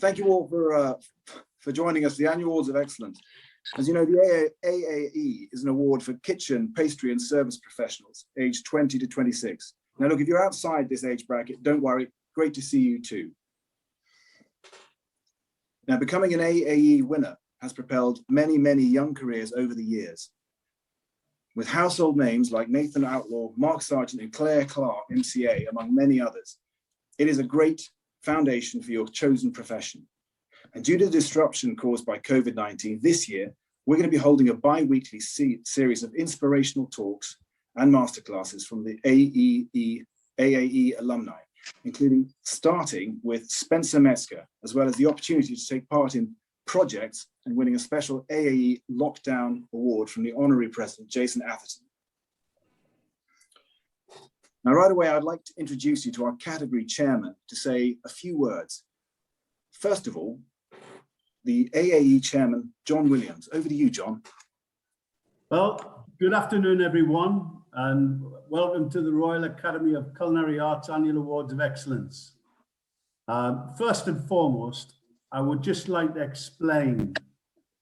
thank you all for joining us for the Annual Awards of Excellence. As you know, the AAE is an award for kitchen, pastry and service professionals aged 20 to 26. Now look, if you're outside this age bracket, don't worry, great to see you too. Now, becoming an AAE winner has propelled many, many young careers over the years. With household names like Nathan Outlaw, Mark Sargent and Claire Clark, MCA, among many others, it is a great foundation for your chosen profession. And due to the disruption caused by COVID-19 this year, we're going to be holding a bi-weekly series of inspirational talks and masterclasses from the AAE alumni, including starting with Spencer Metzger, as well as the opportunity to take part in projects and winning a special AAE Lockdown Award from the Honorary President, Jason Atherton. Now, right away, I'd like to introduce you to our category chairman to say a few words. First of all, the AAE chairman, John Williams. Over to you, John. Well, good afternoon, everyone, and welcome to the Royal Academy of Culinary Arts Annual Awards of Excellence. First and foremost, I would just like to explain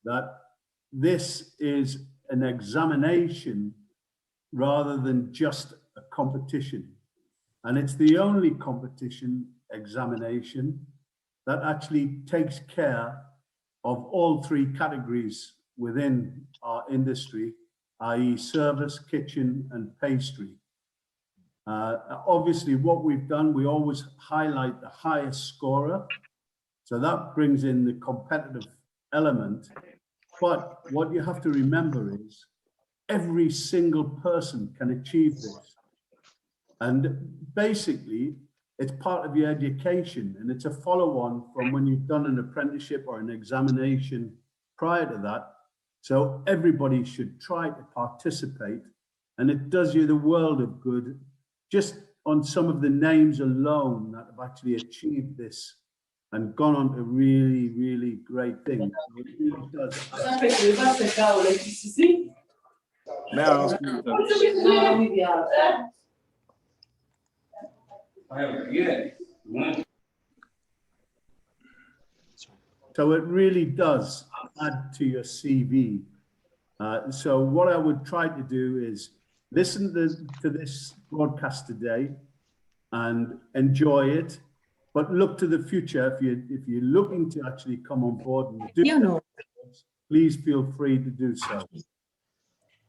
that this is an examination rather than just a competition. And it's the only competition examination that actually takes care of all three categories within our industry, i.e. service, kitchen, and pastry. Obviously, what we've done, we always highlight the highest scorer. So that brings in the competitive element. But what you have to remember is every single person can achieve this. And basically, it's part of your education, and it's a follow-on from when you've done an apprenticeship or an examination prior to that. So everybody should try to participate, and it does you the world of good just on some of the names alone that have actually achieved this and gone on to really, really great things. It really does. So it really does add to your CV. So what I would try to do is listen to this broadcast today and enjoy it, but look to the future. If you're looking to actually come on board and do please feel free to do so.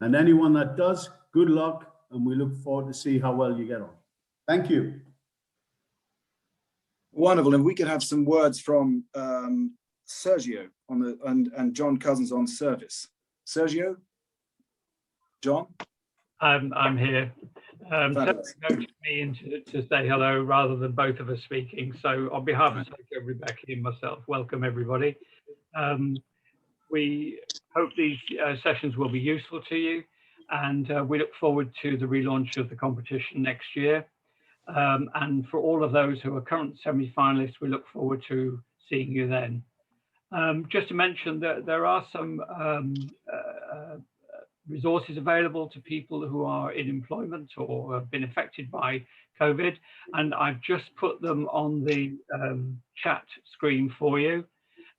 And anyone that does, good luck, and we look forward to see how well you get on. Thank you. Wonderful, and we could have some words from Sergio on the and John Cousins on service. Sergio, John, I'm here. Noticed me in to say hello rather than both of us speaking. So on behalf of Sergio, Rebecca, and myself, welcome everybody. We hope these sessions will be useful to you, and we look forward to the relaunch of the competition next year. And for all of those who are current semi-finalists, we look forward to seeing you then. Just to mention that there are some resources available to people who are in employment or have been affected by COVID, and I've just put them on the chat screen for you.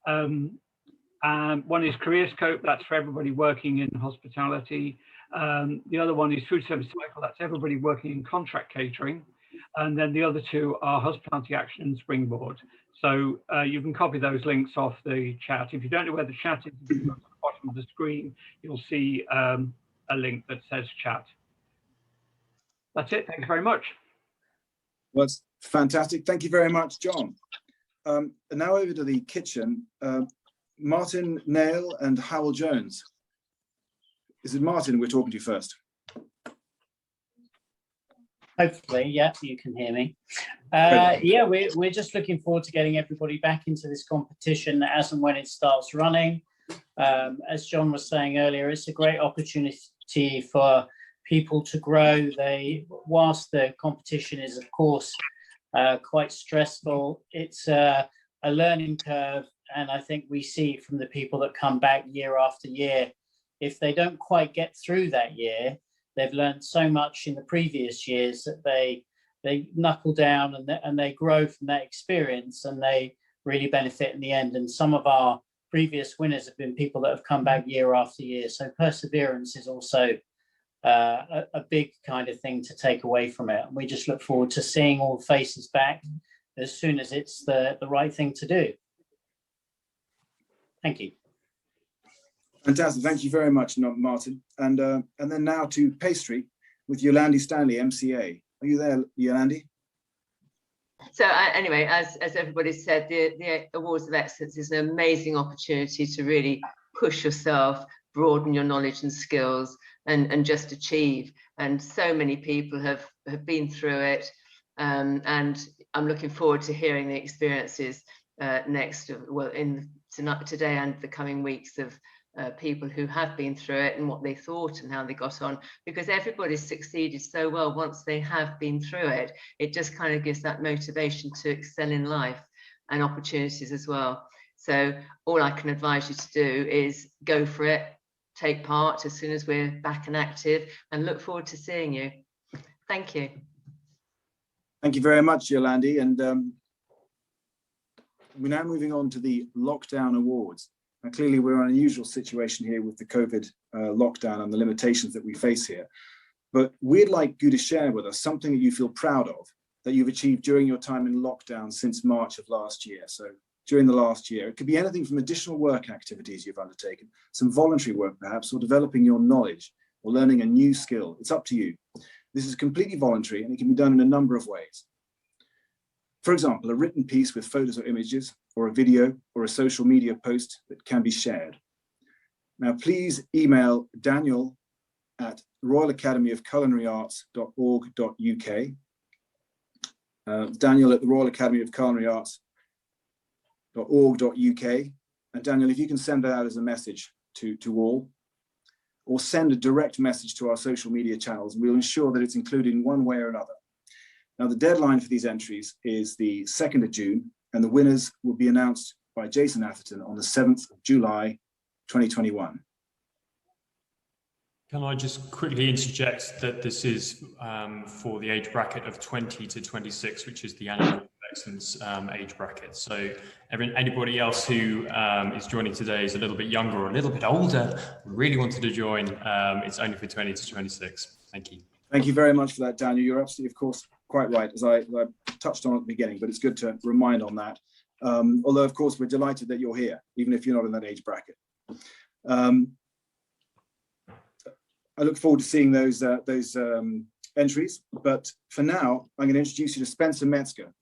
And one is Career Scope, that's for everybody working in hospitality. The other one is Food Service Cycle, that's everybody working in contract catering. And then the other two are Hospitality Action and Springboard. So you can copy those links off the chat. If you don't know where the chat is, if you go to the bottom of the screen, you'll see a link that says chat. That's it. Thank you very much. Well, that's fantastic. Thank you very much, John. And now over to the kitchen. Martin Nail and Howell Jones. Is it Martin we're talking to first? Hopefully, yeah, you can hear me. Yeah, we're just looking forward to getting everybody back into this competition as and when it starts running. As John was saying earlier, it's a great opportunity for people to grow. Whilst the competition is, of course, quite stressful, it's a learning curve. And I think we see from the people that come back year after year, if they don't quite get through that year, they've learned so much in the previous years that they knuckle down and they grow from that experience, and they really benefit in the end. And some of our previous winners have been people that have come back year after year. So perseverance is also a big kind of thing to take away from it. And we just look forward to seeing all faces back as soon as it's the right thing to do. Thank you. Fantastic. Thank you very much, Martin. And then now to pastry with Yolandi Stanley, MCA. Are you there, Yolandi? So anyway, as everybody said, the Awards of Excellence is an amazing opportunity to really push yourself, broaden your knowledge and skills, and just achieve. And so many people have been through it. And I'm looking forward to hearing the experiences today and the coming weeks of people who have been through it and what they thought and how they got on, because everybody's succeeded so well once they have been through it. It just kind of gives that motivation to excel in life and opportunities as well. So all I can advise you to do is go for it, take part as soon as we're back and active, and look forward to seeing you. Thank you. Thank you very much, Yolandi. And we're now moving on to the Lockdown Awards. Now, clearly, we're in an unusual situation here with the COVID lockdown and the limitations that we face here. But we'd like you to share with us something that you feel proud of that you've achieved during your time in lockdown since March of last year. So during the last year, it could be anything from additional work activities you've undertaken, some voluntary work perhaps, or developing your knowledge or learning a new skill. It's up to you. This is completely voluntary and it can be done in a number of ways. For example, a written piece with photos or images, or a video, or a social media post that can be shared. Now, please email Daniel at royalacademyofculinaryarts.org.uk. Daniel at the Royal Academy of Culinary Arts.org.uk. And Daniel, if you can send that out as a message to all, or send a direct message to our social media channels, we'll ensure that it's included in one way or another. Now, the deadline for these entries is the 2nd of June, and the winners will be announced by Jason Atherton on the 7th of July, 2021. Can I just quickly interject that this is for the age bracket of 20 to 26, which is the annual excellence age bracket. So anybody else who is joining today is a little bit younger or a little bit older, really wanted to join, it's only for 20 to 26. Thank you. Thank you very much for that, Daniel. You're absolutely, of course, quite right, as I touched on at the beginning, but it's good to remind on that. Although, of course, we're delighted that you're here, even if you're not in that age bracket. I look forward to seeing those entries, but for now, I'm going to introduce you to Spencer Metzger,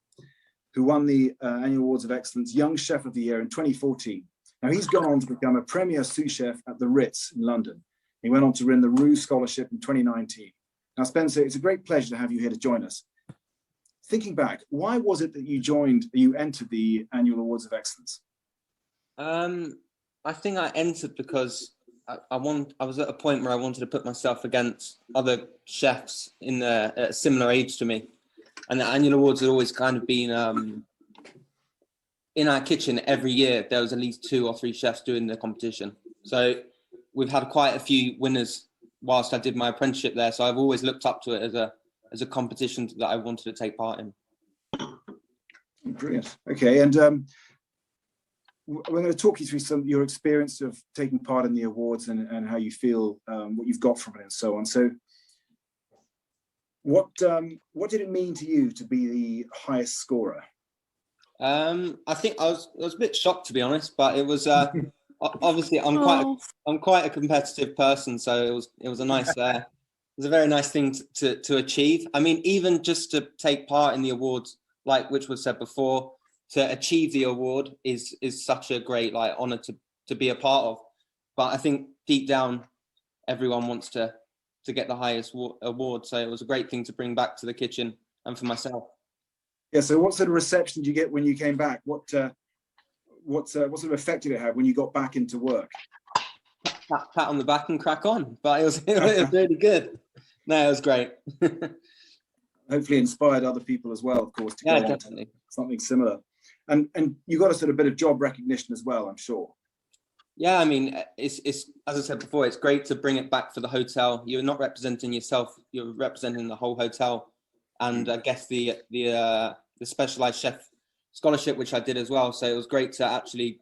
who won the Annual Awards of Excellence Young Chef of the Year in 2014. Now, he's gone on to become a premier sous chef at the Ritz in London. He went on to win the Roux Scholarship in 2019. Now, Spencer, it's a great pleasure to have you here to join us. Thinking back, why was it that you entered the Annual Awards of Excellence? I think I entered because I was at a point where I wanted to put myself against other chefs in a similar age to me. And the Annual Awards had always kind of been in our kitchen every year. There was at least 2 or 3 chefs doing the competition. So we've had quite a few winners whilst I did my apprenticeship there. So I've always looked up to it as a competition that I wanted to take part in. Brilliant. Okay, and we're going to talk you through some of your experience of taking part in the awards and how you feel, what you've got from it and so on. So what did it mean to you to be the highest scorer? I think I was a bit shocked, to be honest, but it was obviously I'm quite a competitive person, so it was a nice it was a very nice thing to achieve. I mean, even just to take part in the awards, like which was said before, to achieve the award is such a great honor to be a part of. But I think deep down, everyone wants to get the highest award. So it was a great thing to bring back to the kitchen and for myself. Yeah. So what sort of reception did you get when you came back? What sort of effect did it have when you got back into work? Pat on the back and crack on. But it was really good. No, it was great. Hopefully inspired other people as well, of course, to yeah, go definitely. On to something similar. And you got a sort of bit of job recognition as well, I'm sure. Yeah, I mean, it's as I said before, it's great to bring it back for the hotel. You're not representing yourself; you're representing the whole hotel. And I guess the specialized chef scholarship, which I did as well. So it was great to actually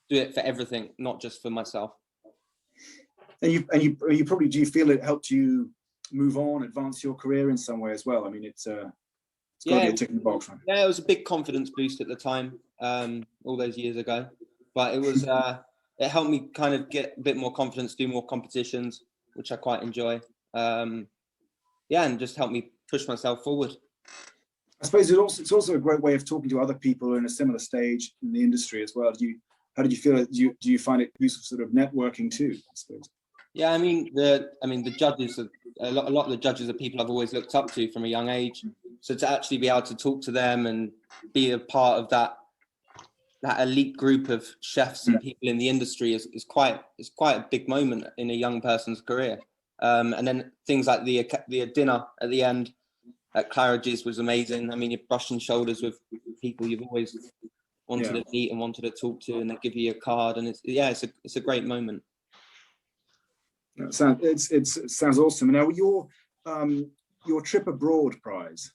do it for everything, not just for myself. And you probably, do you feel it helped you move on, advance your career in some way as well? I mean, it's got to be a tick in the box, right? Yeah, it was a big confidence boost at the time, all those years ago. But it was it helped me kind of get a bit more confidence, do more competitions, which I quite enjoy. Yeah, and just helped me push myself forward. I suppose it's also a great way of talking to other people in a similar stage in the industry as well. How did you feel? Do you find it useful sort of networking too, I suppose? Yeah, I mean the judges are, a lot of the judges are people I've always looked up to from a young age. So to actually be able to talk to them and be a part of that elite group of chefs and people in the industry is quite a big moment in a young person's career. And then things like the dinner at the end at Claridge's was amazing. I mean, you're brushing shoulders with people you've always wanted to meet and wanted to talk to, and they give you a card, and it's a great moment. It sounds awesome. Now your trip abroad prize.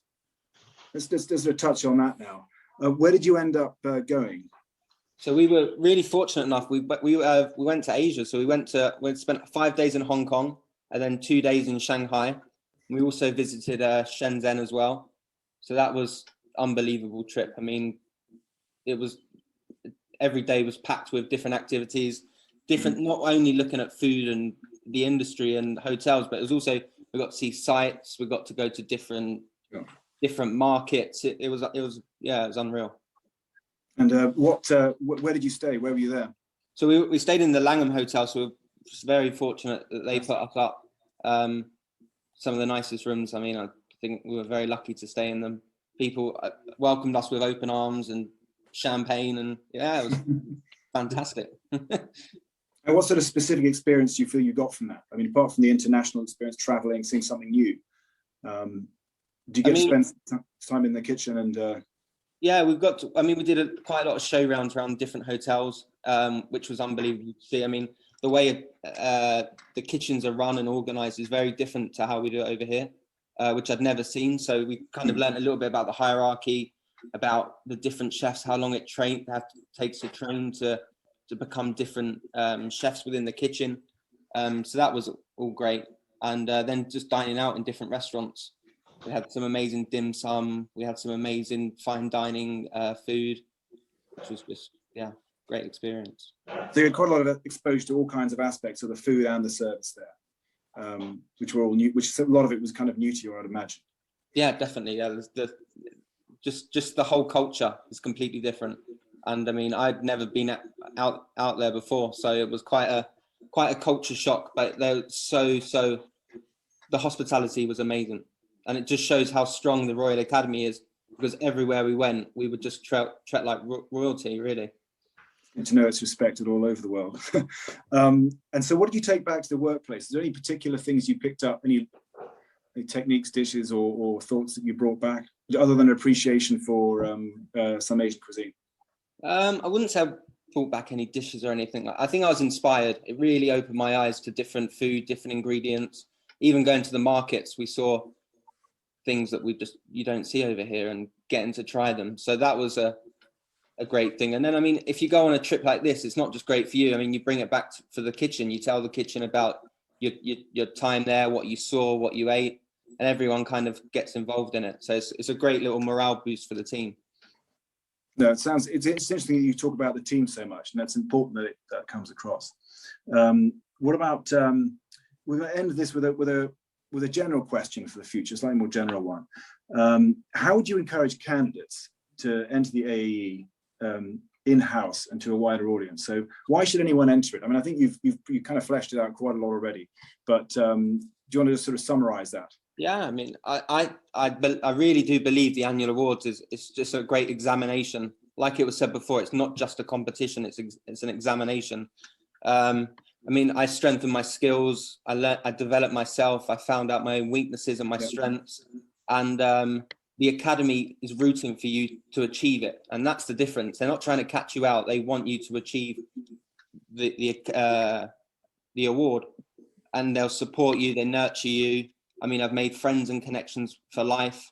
Let's touch on that now. Where did you end up going? So we were really fortunate enough. We went to Asia. So we spent 5 days in Hong Kong and then 2 days in Shanghai. We also visited Shenzhen as well. So that was unbelievable trip. I mean, every day was packed with different activities, not only looking at food and the industry and hotels, but it was also, we got to see sites. We got to go to different markets. It was unreal. And where did you stay? Where were you there? So we stayed in the Langham Hotel. So we were very fortunate that they put us up. Some of the nicest rooms. I mean, I think we were very lucky to stay in them. People welcomed us with open arms and champagne, and it was fantastic. And what sort of specific experience do you feel you got from that? I mean, apart from the international experience, traveling, seeing something new, do you get to spend time in the kitchen and? Yeah, we did quite a lot of show rounds around different hotels, which was unbelievable to see. I mean, the way the kitchens are run and organized is very different to how we do it over here, which I'd never seen. So we kind of learned a little bit about the hierarchy, about the different chefs, how long it takes to train to become different chefs within the kitchen. So that was all great. And then just dining out in different restaurants. We had some amazing dim sum. We had some amazing fine dining food, which was just, great experience. So you had quite a lot of exposure to all kinds of aspects of the food and the service there, which were all new, which a lot of it was kind of new to you, I'd imagine. Yeah, definitely. Yeah, just the whole culture is completely different. And I mean, I'd never been out there before, so it was quite a culture shock. But they're so the hospitality was amazing. And it just shows how strong the Royal Academy is, because everywhere we went, we would just treat like royalty, really. And to know it's respected all over the world. And so what did you take back to the workplace? Is there any particular things you picked up, any techniques, dishes, or thoughts that you brought back, other than appreciation for some Asian cuisine? I wouldn't say I brought back any dishes or anything. I think I was inspired. It really opened my eyes to different food, different ingredients. Even going to the markets, we saw things that you don't see over here, and getting to try them. So that was a great thing. And then, I mean, if you go on a trip like this, it's not just great for you. I mean, you bring it back for the kitchen. You tell the kitchen about your time there, what you saw, what you ate, and everyone kind of gets involved in it. So it's a great little morale boost for the team. No, it's interesting that you talk about the team so much, and that's important that comes across. What about, we're going to end this with a general question for the future, slightly more general one. How would you encourage candidates to enter the AAE in-house and to a wider audience? So why should anyone enter it? I mean, I think you've kind of fleshed it out quite a lot already, but do you want to just sort of summarize that? Yeah, I mean, I really do believe the annual awards is just a great examination. Like it was said before, it's not just a competition; it's an examination. I mean, I strengthened my skills. I developed myself. I found out my own weaknesses and my strengths. And the academy is rooting for you to achieve it, and that's the difference. They're not trying to catch you out. They want you to achieve the award, and they'll support you. They nurture you. I mean, I've made friends and connections for life,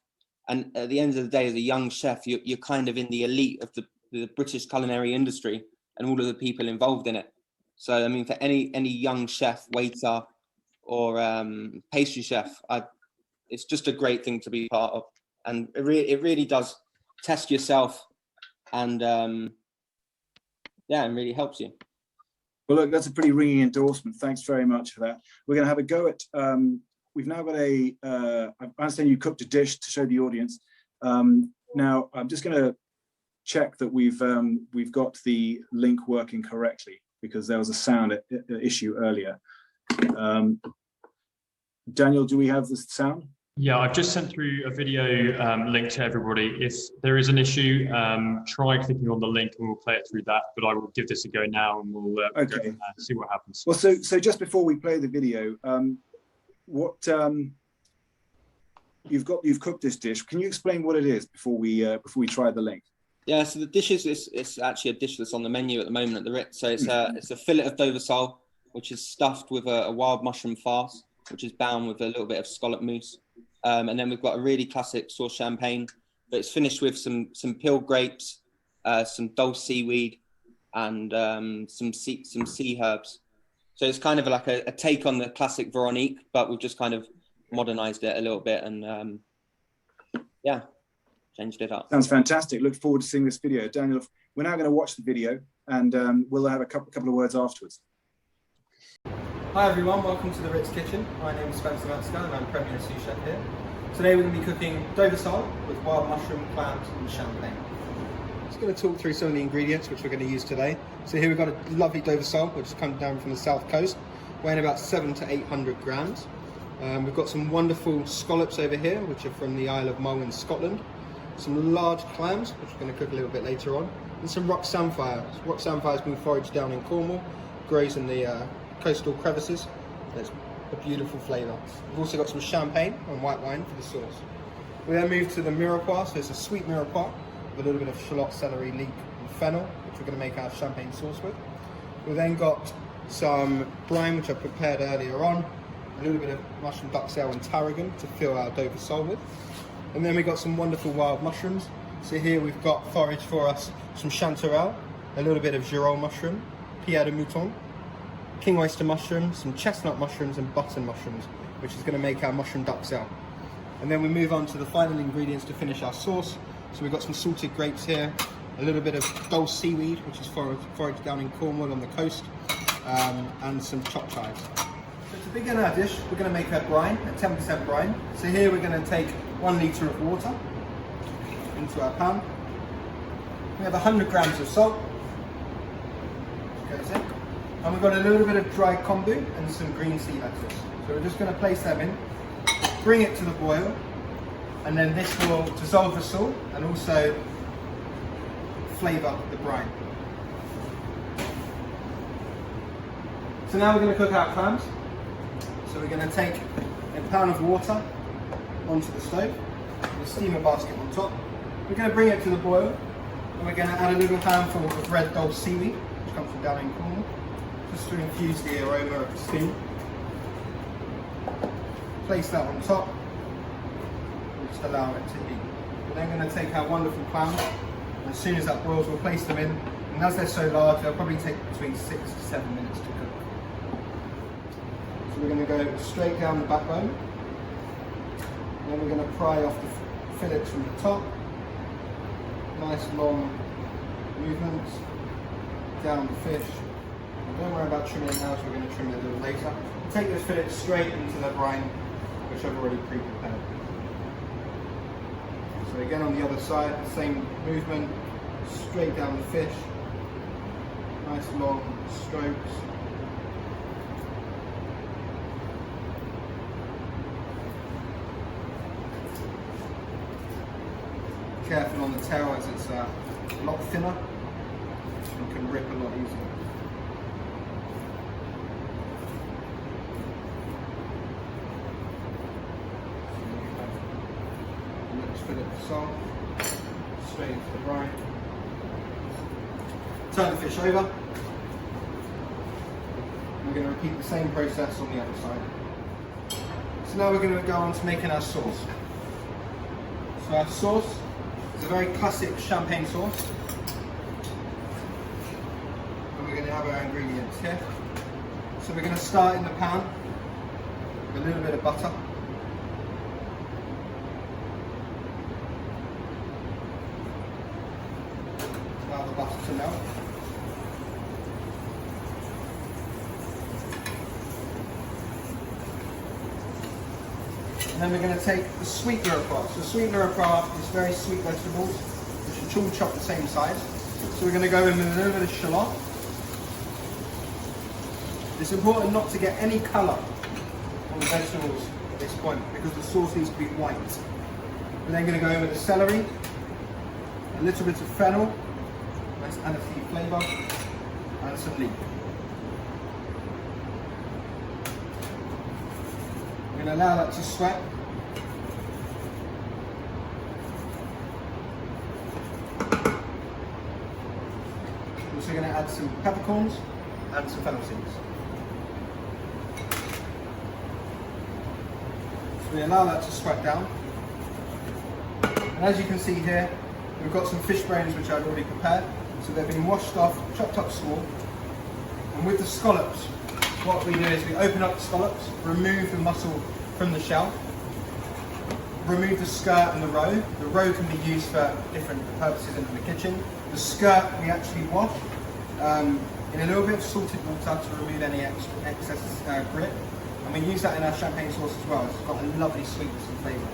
And at the end of the day, as a young chef, you're kind of in the elite of the British culinary industry and all of the people involved in it. So, I mean, for any young chef, waiter, or pastry chef, it's just a great thing to be part of. And it really does test yourself, and yeah, it really helps you. Well, look, that's a pretty ringing endorsement. Thanks very much for that. We're going to have a go at, we've now got I understand you cooked a dish to show the audience. Now, I'm just going to check that we've got the link working correctly, because there was a sound issue earlier. Daniel, do we have the sound? Yeah, I've just sent through a video link to everybody. If there is an issue, try clicking on the link and we'll play it through that. But I will give this a go now, and we'll okay. See what happens. Well, so just before we play the video, you've cooked this dish. Can you explain what it is before we try the link? Yeah, so the dish it's actually a dish that's on the menu at the moment at the Ritz. So it's a fillet of Dover sole, which is stuffed with a wild mushroom farce, which is bound with a little bit of scallop mousse. And then we've got a really classic sauce champagne, but it's finished with some peeled grapes, some dulse seaweed, and some sea herbs. So it's kind of like a take on the classic Veronique, but we've just kind of modernized it a little bit and yeah, changed it up. Sounds fantastic. Look forward to seeing this video. Daniel, we're now going to watch the video, and we'll have a couple of words afterwards. Hi everyone, welcome to the Ritz Kitchen. My name is Metzger and I'm Premier Sous Chef here. Today we're going to be cooking Dover sole with wild mushroom, clams and champagne. Just going to talk through some of the ingredients which we're going to use today. So here we've got a lovely Dover sole which has come down from the south coast, weighing about 700 to 800 grams. We've got some wonderful scallops over here which are from the Isle of Mull in Scotland. Some large clams which we're going to cook a little bit later on, and some rock samphire. Rock samphire has been foraged down in Cornwall, grows in the coastal crevices. There's a beautiful flavour. We've also got some champagne and white wine for the sauce. We then move to the mirepoix, so it's a sweet mirepoix with a little bit of shallot, celery, leek and fennel, which we're going to make our champagne sauce with. We've then got some brine, which I prepared earlier on, a little bit of mushroom duxelle and tarragon to fill our Dover sole with. And then we've got some wonderful wild mushrooms. So here we've got forage for us some chanterelle, a little bit of girole mushroom, pierre de mouton, king oyster mushroom, some chestnut mushrooms and button mushrooms, which is going to make our mushroom duxelle. And then we move on to the final ingredients to finish our sauce. So we've got some salted grapes here, a little bit of dulse seaweed, which is foraged down in Cornwall on the coast, and some chopped chives. So to begin our dish, we're going to make a brine, a 10% brine. So here we're going to take 1 litre of water into our pan. We have 100 grams of salt, which goes in. And we've got a little bit of dried kombu and some green sea lettuce. So we're just going to place them in, bring it to the boil, and then this will dissolve the salt and also flavour the brine. So now we're going to cook our clams. So we're going to take a pound of water onto the stove, with a steamer basket on top. We're going to bring it to the boil, and we're going to add a little handful of red dulse seaweed, which comes from down in Cornwall, just to infuse the aroma of the steam. Place that on top, and just allow it to heat. We're then going to take our wonderful clams, and as soon as that boils, we'll place them in, and as they're so large, they'll probably take between 6 to 7 minutes to cook. So we're going to go straight down the backbone, and then we're going to pry off the fillets from the top. Nice long movements down the fish. Don't worry about trimming it now, so we're going to trim it a little later. Take those fillets straight into the brine, which I've already pre-prepared. So again on the other side, the same movement, straight down the fish. Nice long strokes. Careful on the tail as it's a lot thinner, so it can rip a lot easier. Salt, straight into the brine. Turn the fish over. We're going to repeat the same process on the other side. So now we're going to go on to making our sauce. So our sauce is a very classic champagne sauce. And we're going to have our ingredients here. So we're going to start in the pan with a little bit of butter. Allow the butter to melt. And then we're going to take the sweet mirepoix. So sweet mirepoix is very sweet vegetables, which are all chopped the same size. So we're going to go in with a little bit of shallot. It's important not to get any colour on the vegetables at this point because the sauce needs to be white. We're then going to go in with the celery, a little bit of fennel, nice aniseed flavour, and some leek. We're going to allow that to sweat. We're also going to add some peppercorns and some fennel seeds. So we allow that to sweat down. And as you can see here, we've got some fish bones which I've already prepared. So they've been washed off, chopped up small. And with the scallops, what we do is we open up the scallops, remove the muscle from the shell, remove the skirt and the roe. The roe can be used for different purposes in the kitchen. The skirt we actually wash in a little bit of salted water to remove any excess grit. And we use that in our champagne sauce as well. It's got a lovely sweetness and flavour.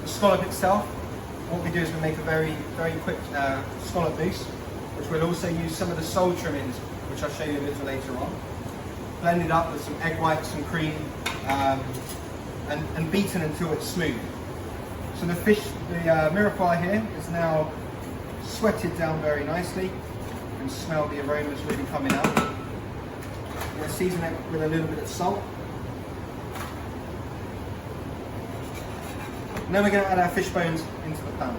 The scallop itself, what we do is we make a very quick scallop mousse, which we'll also use some of the sole trimmings, which I'll show you a little later on. Blended up with some egg whites and cream, and beaten until it's smooth. So the fish, the mirepoix here is now sweated down very nicely. You can smell the aromas really coming out. We're going to season it with a little bit of salt. And then we're going to add our fish bones into the pan.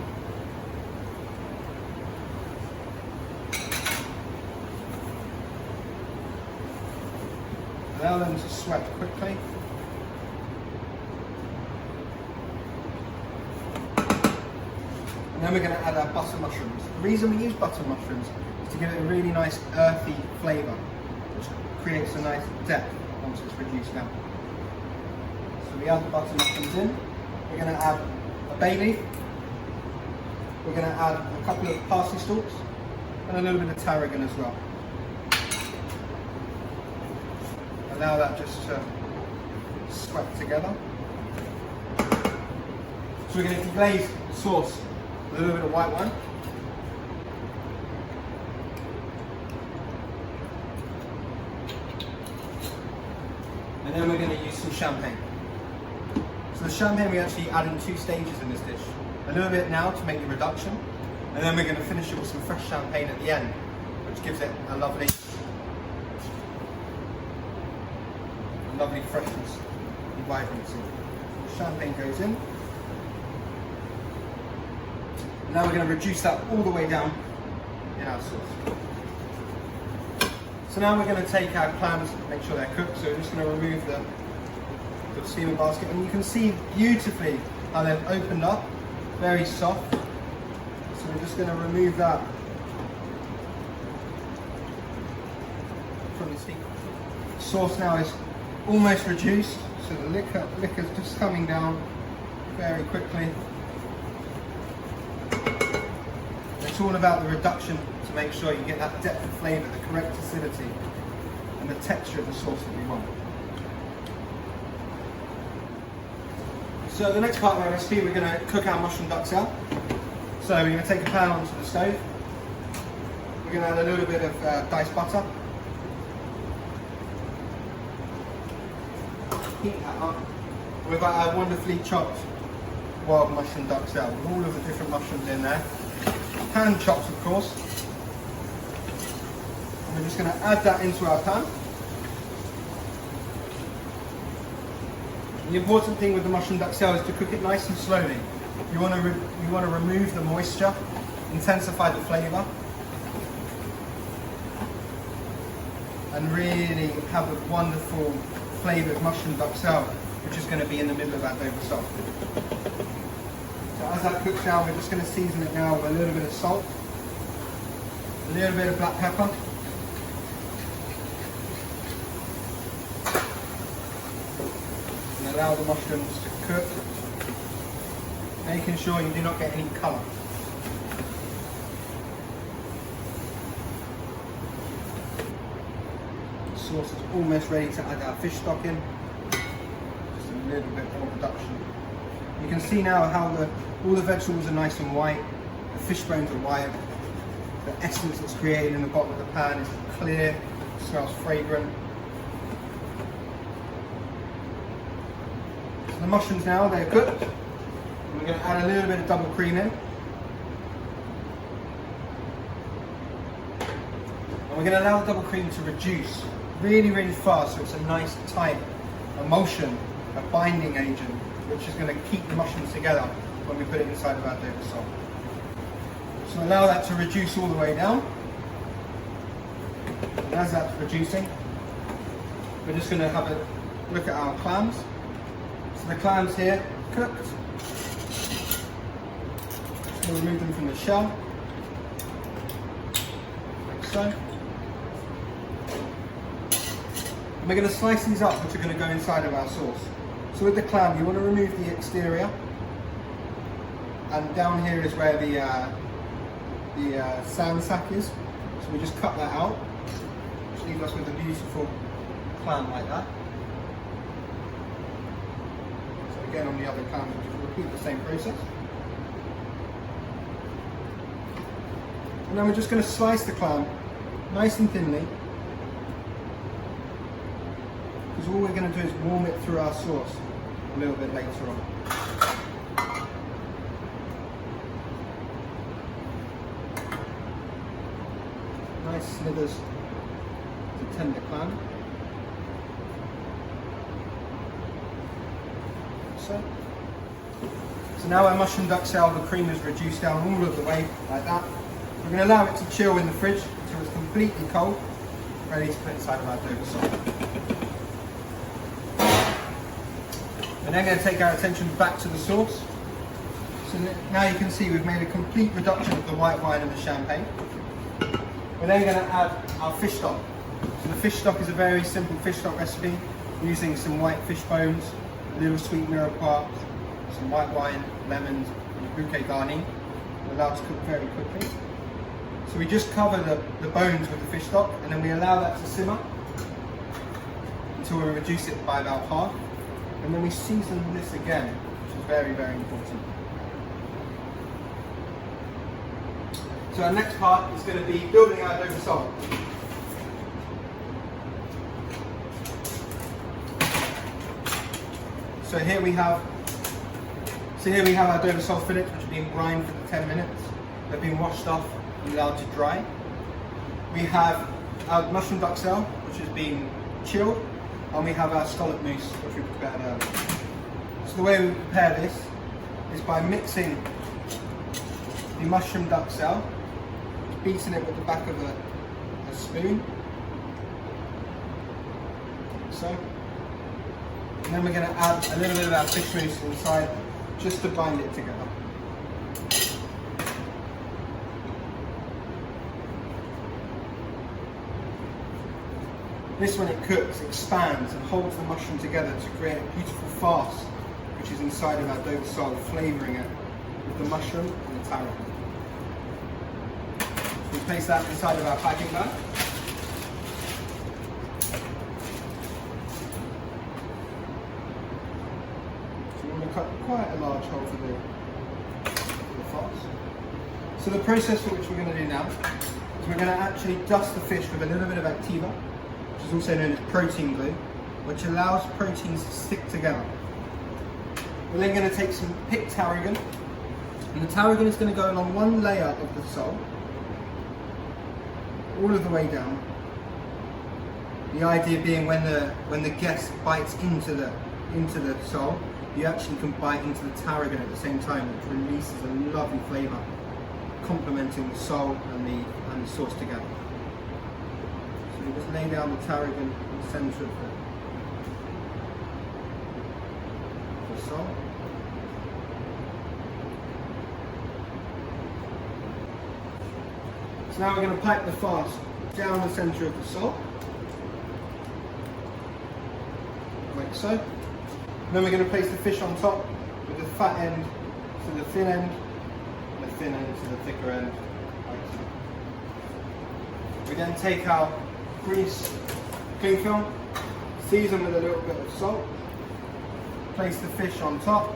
Allow them to sweat quickly. And then we're going to add our butter mushrooms. The reason we use butter mushrooms is to give it a really nice earthy flavour, which creates a nice depth once it's reduced down. So we add the butter mushrooms in. We're going to add a bay leaf. We're going to add a couple of parsley stalks and a little bit of tarragon as well. Allow that just to sweat together. So we're going to glaze the sauce with a little bit of white wine. And then we're going to use some champagne. So the champagne we actually add in 2 stages in this dish. A little bit now to make the reduction, and then we're going to finish it with some fresh champagne at the end, which gives it a lovely freshness and vibrancy. The champagne goes in. And now we're going to reduce that all the way down in our sauce. So now we're going to take our clams, make sure they're cooked, so we're just going to remove the steaming basket, and you can see beautifully how they've opened up, very soft. So we're just going to remove that from the steam. The sauce now is almost reduced, so the liquor's just coming down very quickly. It's all about the reduction to make sure you get that depth of flavour, the correct acidity, and the texture of the sauce that we want. So the next part of our recipe, we're going to cook our mushroom duxelle. So we're going to take a pan onto the stove. We're going to add a little bit of diced butter. Heat that up. We've got our wonderfully chopped wild mushroom duxelle with all of the different mushrooms in there. Hand chopped, of course. And we're just going to add that into our pan. The important thing with the mushroom duxelle is to cook it nice and slowly. You want to remove the moisture, intensify the flavour, and really have a wonderful flavoured mushroom duxelle, which is going to be in the middle of our Dover sauce. So as that cooks down, we're just going to season it now with a little bit of salt, a little bit of black pepper, and allow the mushrooms to cook, making sure you do not get any colour. The sauce is almost ready to add our fish stock in. Just a little bit more reduction. You can see now how all the vegetables are nice and white, the fish bones are white, the essence that's created in the bottom of the pan is clear, smells fragrant. So the mushrooms now, they're cooked. We're going to add a little bit of double cream in. And we're going to allow the double cream to reduce really, really fast, so it's a nice tight emulsion, a binding agent, which is going to keep the mushrooms together when we put it inside of our Dover salt. So allow that to reduce all the way down. And as that's reducing, we're just going to have a look at our clams. So the clams here, cooked. We'll remove them from the shell, like so. And we're going to slice these up, which are going to go inside of our sauce. So with the clam, you want to remove the exterior, and down here is where the sand sac is. So we just cut that out, which leaves us with a beautiful clam like that. So again, on the other clam, we'll repeat the same process. And then we're just going to slice the clam nice and thinly, because all we're going to do is warm it through our sauce a little bit later on. Nice slithers to tender clam. So now our mushroom duxelle, the cream is reduced down all of the way like that. We're going to allow it to chill in the fridge until it's completely cold, ready to put inside of our Dover salt. We're then going to take our attention back to the sauce. So now you can see we've made a complete reduction of the white wine and the champagne. We're then going to add our fish stock. So the fish stock is a very simple fish stock recipe using some white fish bones, a little sweet mirepoix, some white wine, lemons, and a bouquet garni. We're allowed to cook very quickly. So we just cover the bones with the fish stock, and then we allow that to simmer until we reduce it by about half. And then we season this again, which is very, very important. So our next part is going to be building our Dover salt. So here we have our Dover salt fillets, which have been brined for 10 minutes. They've been washed off and allowed to dry. We have our mushroom duxelle, which has been chilled, and we have our scallop mousse, which we prepared earlier. So the way we prepare this is by mixing the mushroom duxelle, beating it with the back of a spoon, so. And then we're going to add a little bit of our fish mousse inside, just to bind it together. This, when it cooks, expands and holds the mushroom together to create a beautiful farce, which is inside of our Dover salt, flavouring it with the mushroom and the tarragon. We place that inside of our packing bag. So we're going to cut quite a large hole for the farce. So the process for which we're going to do now is we're going to actually dust the fish with a little bit of Activa, which is also known as protein glue, which allows proteins to stick together. We're then going to take some picked tarragon, and the tarragon is going to go along one layer of the sole, all of the way down. The idea being when the guest bites into the sole, you actually can bite into the tarragon at the same time, which releases a lovely flavour, complementing the sole and the sauce together. So we just lay down the tarragon in the centre of the sole. So now we're going to pipe the fast down the centre of the sole, like so. And then we're going to place the fish on top with the fat end to the thin end, and the thin end to the thicker end, like so. We then take our grease cling film, season with a little bit of salt, place the fish on top,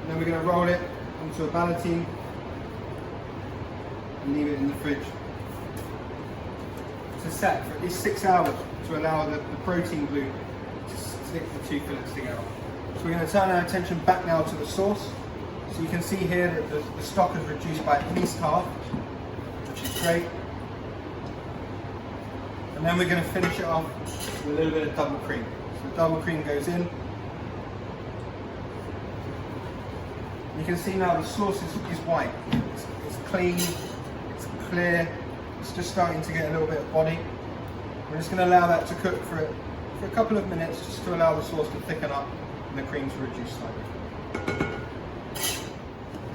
and then we're going to roll it onto a ballotine and leave it in the fridge to set for at least 6 hours to allow the protein glue to stick the two fillets together. So we're going to turn our attention back now to the sauce. So you can see here that the stock is reduced by at least half, which is great. And then we're going to finish it off with a little bit of double cream. So the double cream goes in. You can see now the sauce is white. It's clean, it's clear, it's just starting to get a little bit of body. We're just going to allow that to cook for a couple of minutes just to allow the sauce to thicken up and the cream to reduce slightly.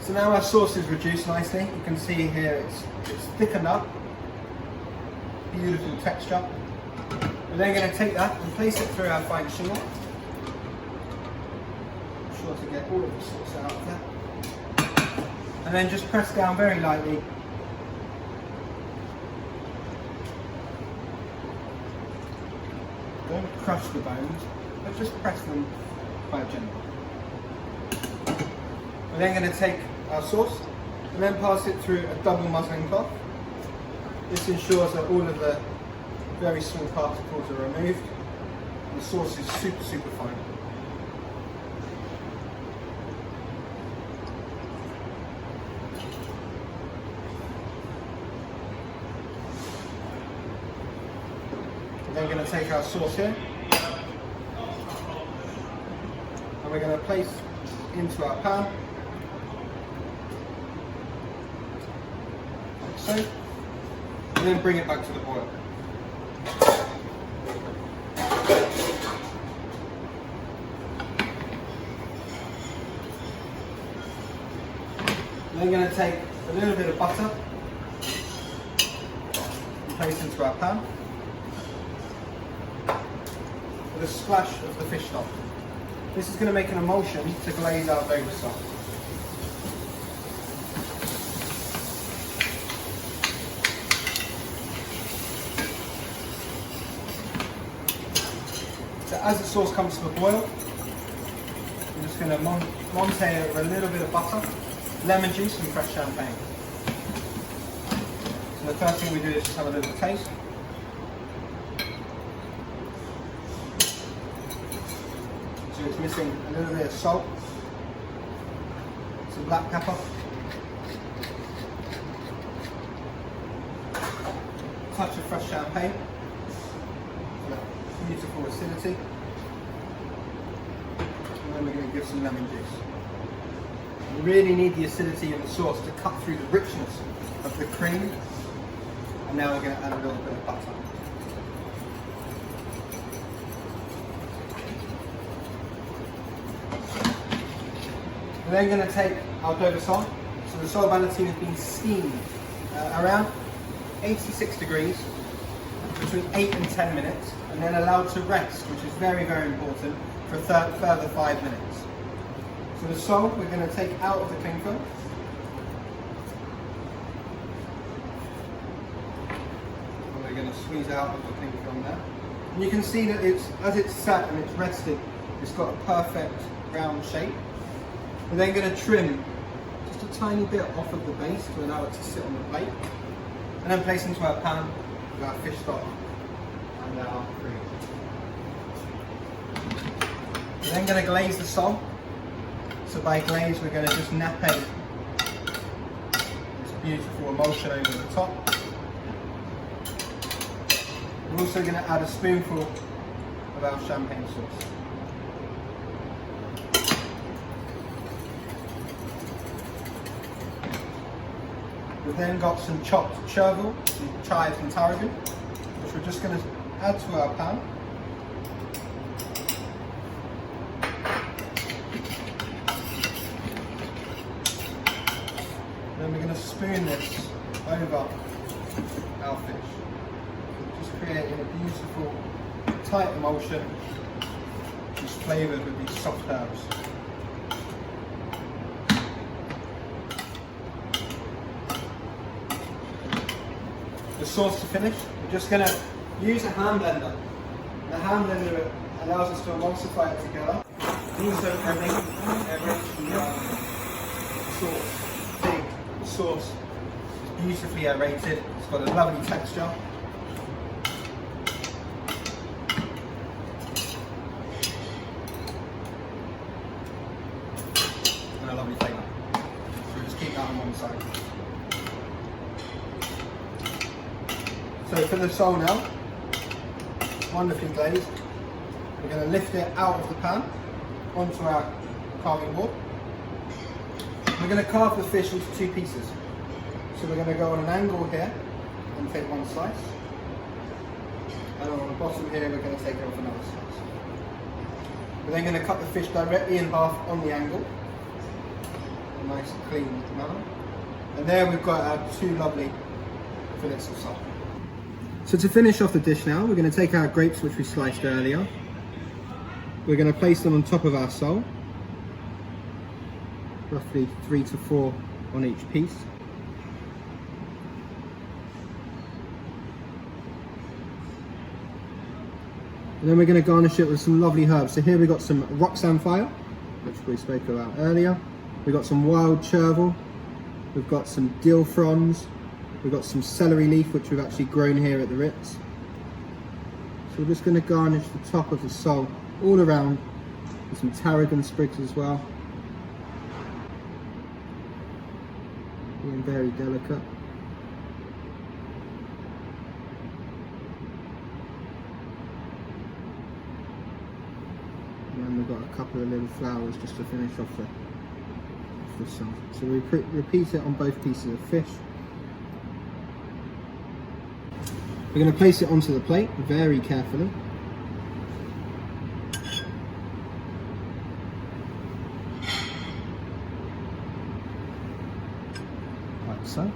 So now our sauce is reduced nicely. You can see here it's thickened up. Beautiful texture. We're then going to take that and place it through our fine shingle. I'm sure to get all of the sauce out of there. And then just press down very lightly. Don't crush the bones, but just press them quite gently. We're then going to take our sauce and then pass it through a double muslin cloth. This ensures that all of the very small particles are removed. The sauce is super, super fine. We're then going to take our sauce here and we're going to place into our pan, like so. And then bring it back to the boil. Then going to take a little bit of butter and place into our pan with a splash of the fish stock. This is going to make an emulsion to glaze our Dover sauce. So as the sauce comes to a boil, I'm just going to monte it with a little bit of butter, lemon juice and fresh champagne. So the first thing we do is just have a little taste. So it's missing a little bit of salt, some black pepper, a touch of fresh champagne, beautiful acidity, and then we're going to give some lemon juice. You really need the acidity in the sauce to cut through the richness of the cream, and now we're going to add a little bit of butter. We're then going to take our Dover sole. So the sole ballotine has been steamed around 86 degrees between 8 and 10 minutes, and then allowed to rest, which is very, very important, for a further 5 minutes. So the sole we're going to take out of the cling film. And we're going to squeeze out of the cling film there. And you can see that as it's sat and it's rested, it's got a perfect round shape. We're then going to trim just a tiny bit off of the base to allow it to sit on the plate, and then place into our pan with our fish stock and our cream. We're then going to glaze the sole. So by glaze, we're going to just nappe this beautiful emulsion over the top. We're also going to add a spoonful of our champagne sauce. We've then got some chopped chervil, some chives and tarragon, which we're just going to add to our pan. Then we're going to spoon this over our fish, just creating a beautiful tight emulsion, just flavoured with these soft herbs. The sauce to finish, we're just going to use a hand blender. The hand blender allows us to emulsify it together. Also adding sauce. The sauce is beautifully aerated. It's got a lovely texture. And a lovely flavour. So we'll just keep that on one side. So for the sole now, wonderfully glazed, we're going to lift it out of the pan onto our carving board. We're going to carve the fish into two pieces. So we're going to go on an angle here and take one slice, and on the bottom here we're going to take it off another slice. We're then going to cut the fish directly in half on the angle, a nice clean manner. And there we've got our two lovely fillets of sole. So to finish off the dish now, we're going to take our grapes which we sliced earlier. We're going to place them on top of our sole, roughly 3 to 4 on each piece. And then we're going to garnish it with some lovely herbs. So here we've got some rock samphire, which we spoke about earlier. We've got some wild chervil. We've got some dill fronds. We've got some celery leaf, which we've actually grown here at the Ritz. So we're just going to garnish the top of the sole all around with some tarragon sprigs as well. Being very delicate. And then we've got a couple of little flowers just to finish off the sole. So we repeat it on both pieces of fish. We're going to place it onto the plate very carefully. Like so.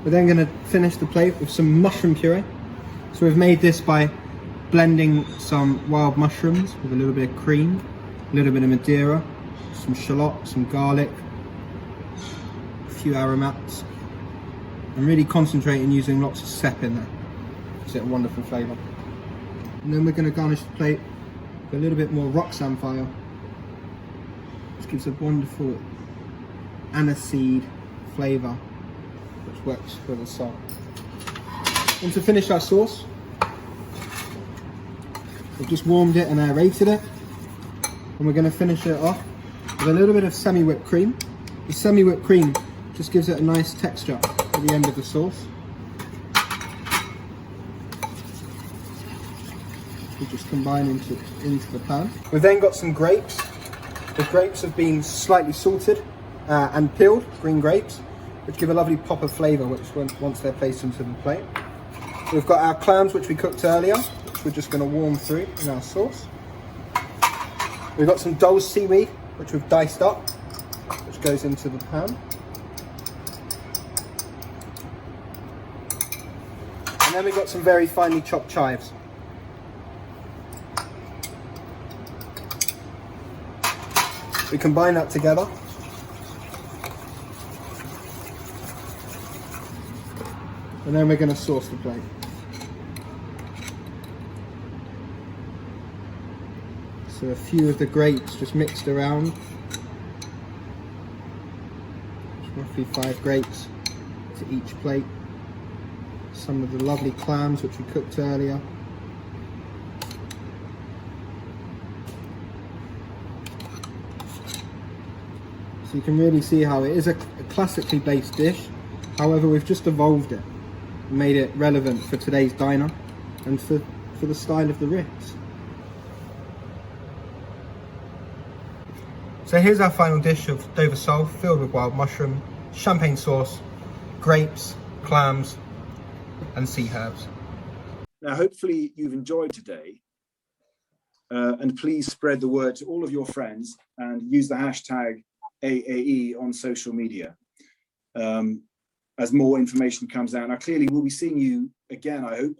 We're then going to finish the plate with some mushroom puree. So we've made this by blending some wild mushrooms with a little bit of cream, a little bit of Madeira, some shallot, some garlic, a few aromats. I'm really concentrating using lots of sep in there. It's a wonderful flavour. And then we're going to garnish the plate with a little bit more rock samphire, which gives a wonderful aniseed flavour, which works with the salt. And to finish our sauce, we've just warmed it and aerated it, and we're going to finish it off with a little bit of semi-whipped cream. The semi-whipped cream just gives it a nice texture at the end of the sauce. We just combine into the pan. We've then got some grapes. The grapes have been slightly salted and peeled, green grapes, which give a lovely pop of flavour once they're placed into the plate. We've got our clams, which we cooked earlier, which we're just going to warm through in our sauce. We've got some Dole's seaweed, which we've diced up, which goes into the pan. And then we've got some very finely chopped chives. We combine that together. And then we're going to sauce the plate. So a few of the grapes just mixed around. Just roughly 5 grapes to each plate. Some of the lovely clams which we cooked earlier. So you can really see how it is a classically based dish. However, we've just evolved it, made it relevant for today's diner and for the style of the Ritz. So here's our final dish of Dover sole filled with wild mushroom, champagne sauce, grapes, clams and sea herbs. Now, hopefully you've enjoyed today, and please spread the word to all of your friends and use the hashtag AAE on social media as more information comes out. Now, clearly, we'll be seeing you again, I hope,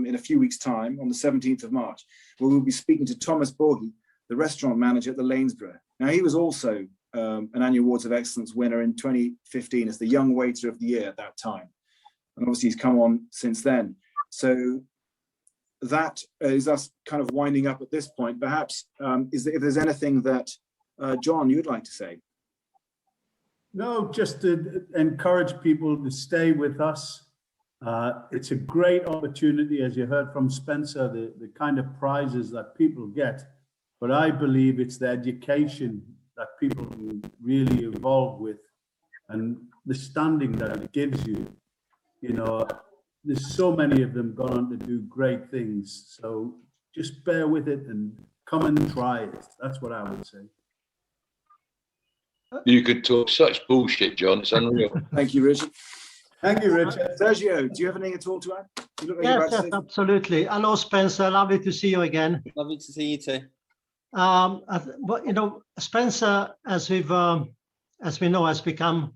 in a few weeks' time on the 17th of March, where we'll be speaking to Thomas Borghi, the restaurant manager at the Lanesborough. Now, he was also an Annual Awards of Excellence winner in 2015 as the Young Waiter of the Year at that time. And obviously, he's come on since then. So that is us kind of winding up at this point. Perhaps, if there's anything that, John, you'd like to say? No, just to encourage people to stay with us. It's a great opportunity, as you heard from Spencer, the kind of prizes that people get. But I believe it's the education that people really evolve with and the standing that it gives you. You know, there's so many of them gone on to do great things. So just bear with it and come and try it. That's what I would say. You could talk such bullshit, John. It's unreal. Thank you, Richard. Thank you, Richard. Sergio, do you have anything at all to add? You look like you're about to Yes, say- absolutely. Hello, Spencer. Lovely to see you again. Lovely to see you too. But you know, Spencer, as we know, has become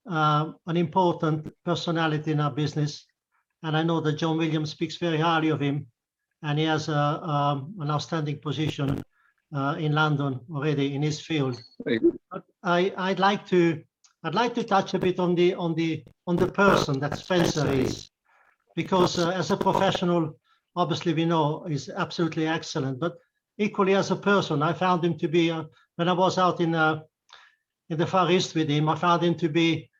an important personality in our business, and I know that John Williams speaks very highly of him, and he has an outstanding position in London already in his field. But I'd like to touch a bit on the person that Spencer is, because as a professional, obviously we know he's absolutely excellent, but equally as a person, I found him to be, when I was out in the Far East with him, I found him to be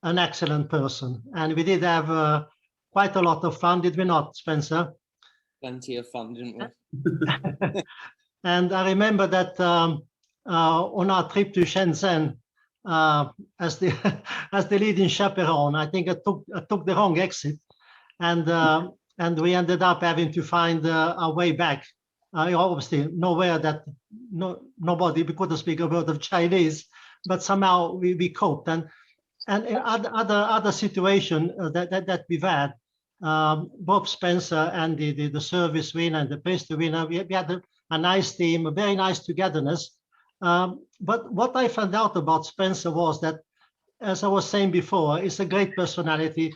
an excellent person. And we did have quite a lot of fun, did we not, Spencer? Plenty of fun, didn't we? And I remember that on our trip to Shenzhen, as the leading chaperone, I think I took the wrong exit, and we ended up having to find our way back. Obviously, nowhere that nobody, we couldn't speak a word of Chinese, but somehow we coped. And other situation that we've had, Bob Spencer and the service winner and the pastry winner, we had a nice team, a very nice togetherness. But what I found out about Spencer was that, as I was saying before, he's a great personality,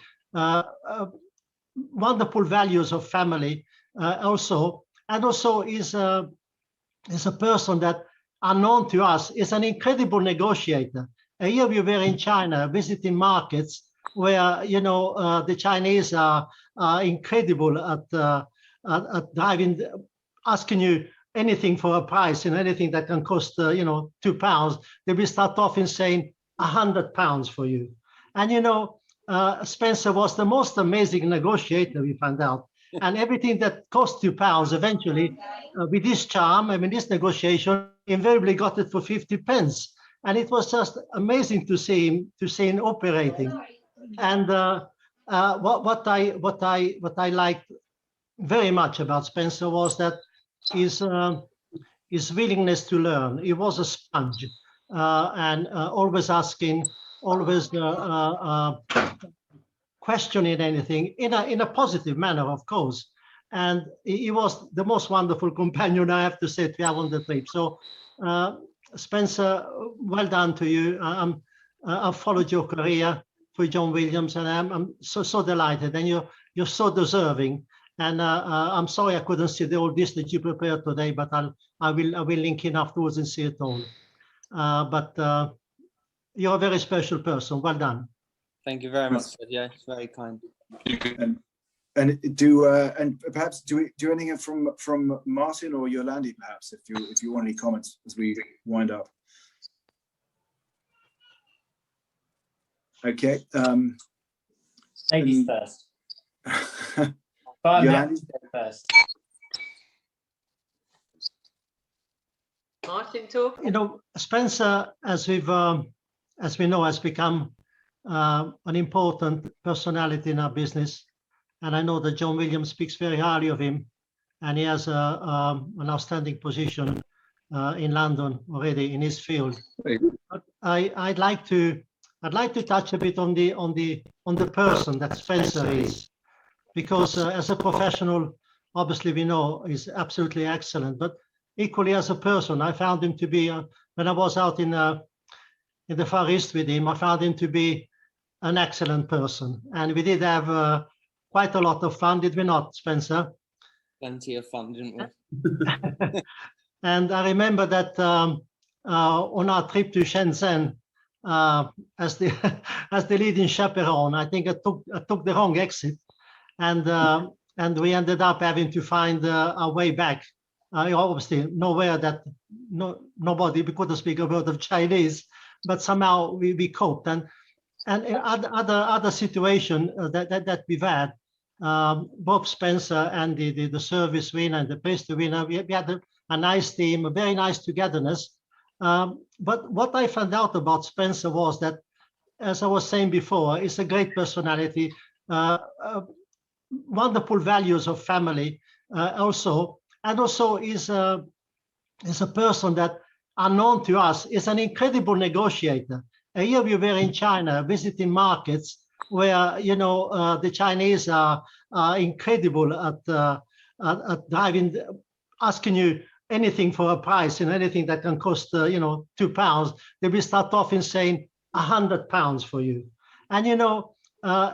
wonderful values of family also. And also is a person that, unknown to us, is an incredible negotiator. Here we were in China visiting markets where, you know, the Chinese are incredible at driving, asking you anything for a price, and anything that can cost, you know, £2. They will start off in saying £100 for you. And, you know, Spencer was the most amazing negotiator, we found out. And everything that cost £2, eventually, with this charm, I mean, this negotiation, invariably got it for 50 pence. And it was just amazing to see him operating. And what I liked very much about Spencer was that his willingness to learn. He was a sponge, and always asking, always questioning anything in a positive manner, of course. And he was the most wonderful companion, I have to say, to have on the trip. So, Spencer, well done to you. I've followed your career for John Williams, and I'm so delighted. And you're so deserving. And I'm sorry I couldn't see the old list that you prepared today, but I will link in afterwards and see it all. But you're a very special person. Well done. Thank you very much, Sergio. It's very kind. And perhaps do anything from Martin or Yolandi, perhaps, if you want any comments as we wind up. Okay. Ladies first. Yolandi? First. Martin, talk. You know, Spencer, as we know, has become an important personality in our business, and I know that John Williams speaks very highly of him, and he has an outstanding position in London already in his field. But I'd like to touch a bit on the person that Spencer is, because as a professional, obviously we know he's absolutely excellent, but equally as a person, I found him to be, when I was out in in the Far East with him, I found him to be an excellent person. And we did have quite a lot of fun, did we not, Spencer? Plenty of fun, didn't we? And I remember that on our trip to Shenzhen, as the as the leading chaperone, I think I took the wrong exit, and we ended up having to find our way back. Obviously, nowhere that nobody we couldn't speak a word of Chinese, but somehow we coped. And in other situation that we've had, Bob Spencer and the service winner and the pastry winner, we had a nice team, a very nice togetherness. But what I found out about Spencer was that, as I was saying before, he's a great personality, wonderful values of family also, and also is a person that, unknown to us, is an incredible negotiator. Here we were in China visiting markets where, you know, the Chinese are incredible at driving, asking you anything for a price, and anything that can cost, you know, £2, they will start off in saying £100 for you. And, you know,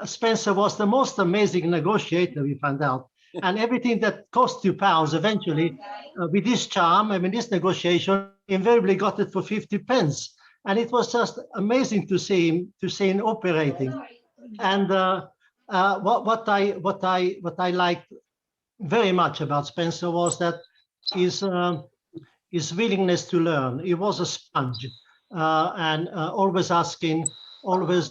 Spencer was the most amazing negotiator, we found out. And everything that cost £2, eventually, with this charm, I mean, this negotiation, invariably got it for 50 pence. And it was just amazing to see him operating. And what I liked very much about Spencer was that his willingness to learn. He was a sponge, and always asking, always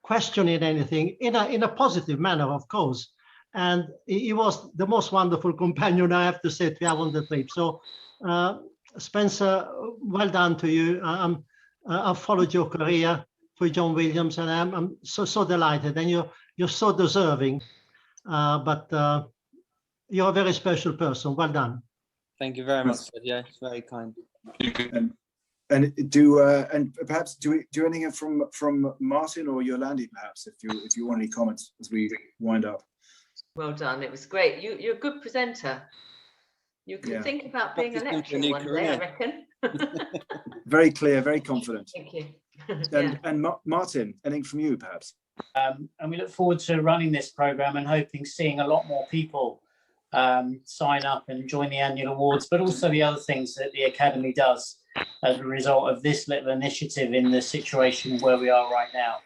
questioning anything in a positive manner, of course. And he was the most wonderful companion, I have to say, to have on the trip. So, Spencer, well done to you. I've followed your career for John Williams, and I'm so delighted. And you're so deserving. But you're a very special person. Well done. Thank you very much, Sergio. It's very kind. And perhaps do anything from Martin or Yolandi, perhaps, if you want any comments as we wind up. Well done. It was great. You're a good presenter. You can think about being a lecturer one day, I reckon. Very clear, very confident. Thank you. And Martin, anything from you, perhaps? And we look forward to running this program and hoping seeing a lot more people sign up and join the annual awards, but also the other things that the Academy does as a result of this little initiative in the situation where we are right now.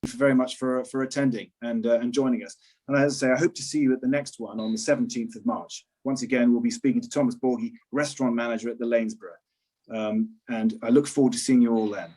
Thank you very much for attending and joining us. And as I say, I hope to see you at the next one on the 17th of March. Once again, we'll be speaking to Thomas Borghi, restaurant manager at the Lanesborough. And I look forward to seeing you all then.